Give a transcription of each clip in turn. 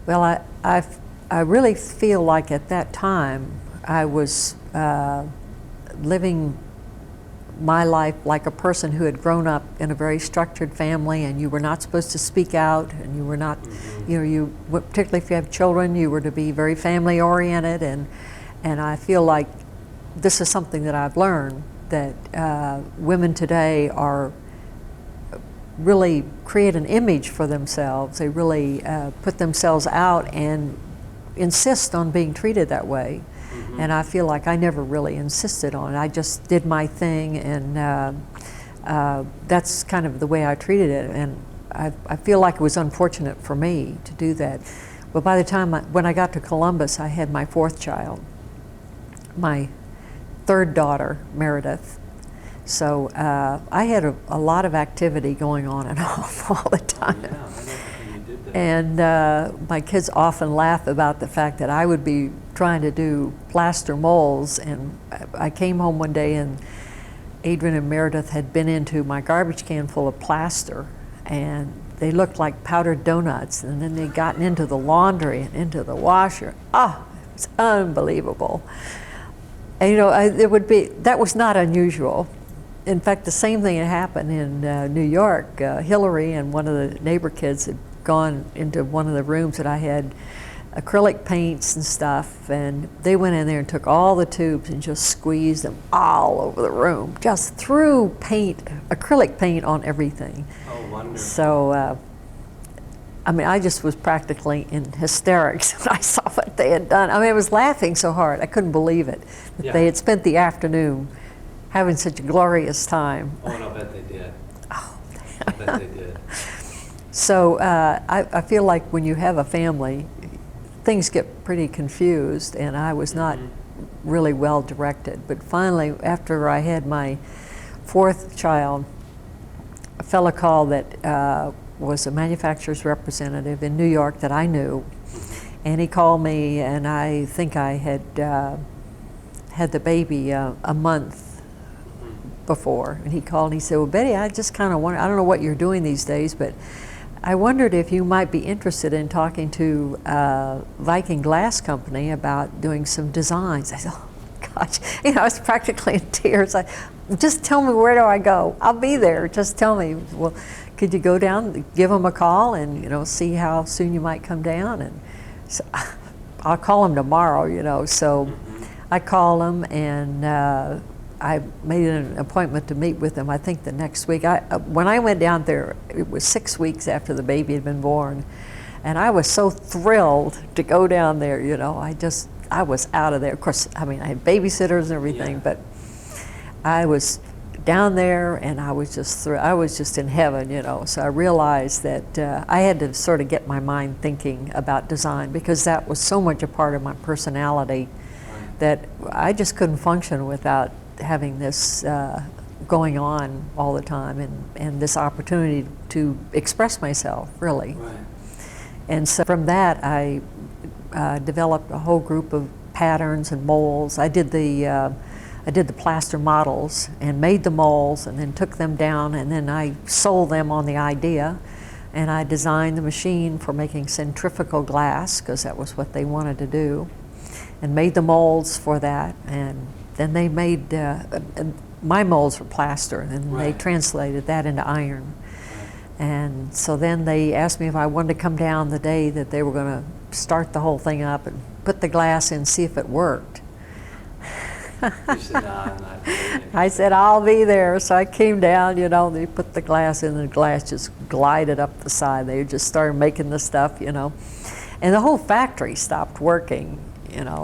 Well, I really feel like at that time I was living my life like a person who had grown up in a very structured family, and you were not supposed to speak out, and you were not, particularly if you have children, you were to be very family oriented, and I feel like this is something that I've learned, that women today are really create an image for themselves. They really put themselves out and insist on being treated that way. And I feel like I never really insisted on it. I just did my thing, and that's kind of the way I treated it. And I feel like it was unfortunate for me to do that. But by the time when I got to Columbus, I had my fourth child, my third daughter, Meredith. So I had a lot of activity going on and off all the time. Oh, yeah. I know you did that. And my kids often laugh about the fact that I would be trying to do plaster molds, and I came home one day and Adrian and Meredith had been into my garbage can full of plaster, and they looked like powdered donuts, and then they'd gotten into the laundry and into the washer. Oh, it was unbelievable. And that was not unusual. In fact, the same thing had happened in New York. Hillary and one of the neighbor kids had gone into one of the rooms that I had acrylic paints and stuff, and they went in there and took all the tubes and just squeezed them all over the room, just threw acrylic paint on everything. Oh, wonderful. So, I just was practically in hysterics when I saw what they had done. I was laughing so hard, I couldn't believe it, that they had spent the afternoon having such a glorious time. Oh, and I bet they did. Oh. I bet they did. So I feel like when you have a family, things get pretty confused, and I was not really well directed. But finally, after I had my fourth child, a fellow called that was a manufacturer's representative in New York that I knew, and he called me, and I think I had had the baby a month before, and he called and he said, "Well, Betty, I just kind of wonder, I don't know what you're doing these days, but I wondered if you might be interested in talking to Viking Glass Company about doing some designs." I said, "Oh gosh," I was practically in tears. Just tell me, where do I go? I'll be there. Just tell me. Well, could you go down, give them a call, and see how soon you might come down? And so I'll call them tomorrow. So I called them, and I made an appointment to meet with them, I think the next week. When I went down there, it was 6 weeks after the baby had been born, and I was so thrilled to go down there, I was out of there. Of course, I had babysitters and everything, but I was down there, and I was just in heaven, So I realized that I had to sort of get my mind thinking about design, because that was so much a part of my personality that I just couldn't function without having this going on all the time, and this opportunity to express myself, really. Right. And so from that, I developed a whole group of patterns and molds. I did the plaster models and made the molds, and then took them down, and then I sold them on the idea, and I designed the machine for making centrifugal glass, because that was what they wanted to do, and made the molds for that. And then they made my molds were plaster, and they translated that into iron. And so then they asked me if I wanted to come down the day that they were going to start the whole thing up and put the glass in, see if it worked. You said, "No, I'm not doing it." I said, "I'll be there." So I came down, they put the glass in, and the glass just glided up the side. They just started making the stuff, and the whole factory stopped working.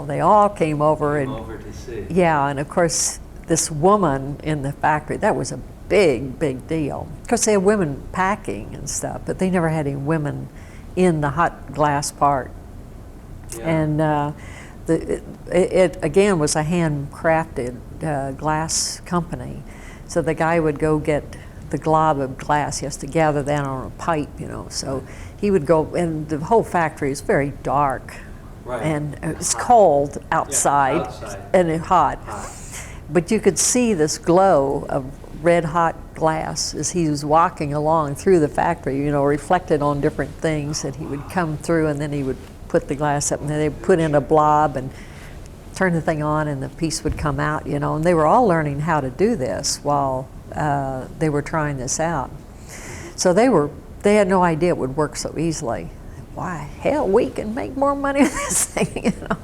They all came over to see. Yeah, and of course, this woman in the factory, that was a big, big deal. Of course, they had women packing and stuff, but they never had any women in the hot glass part. Yeah. And it again was a handcrafted glass company. So the guy would go get the glob of glass. He has to gather that on a pipe, So he would go, and the whole factory is very dark. Right. And it's cold outside, outside. and it's hot. But you could see this glow of red hot glass as he was walking along through the factory, you know, reflected on different things, and he would come through and then he would put the glass up and then they would put in a blob and turn the thing on and the piece would come out, you know, and they were all learning how to do this while they were trying this out. So they had no idea it would work so easily. Why, hell, we can make more money with this thing, you know.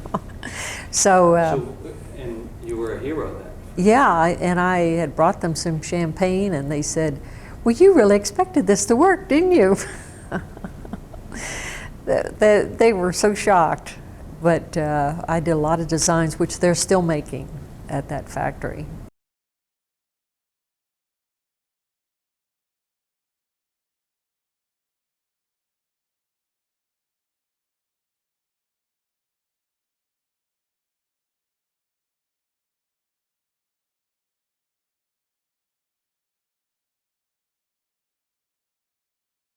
So and you were a hero then? yeah, and I had brought them some champagne, and they said, well, you really expected this to work, didn't you? They were so shocked. But I did a lot of designs, which they're still making at that factory.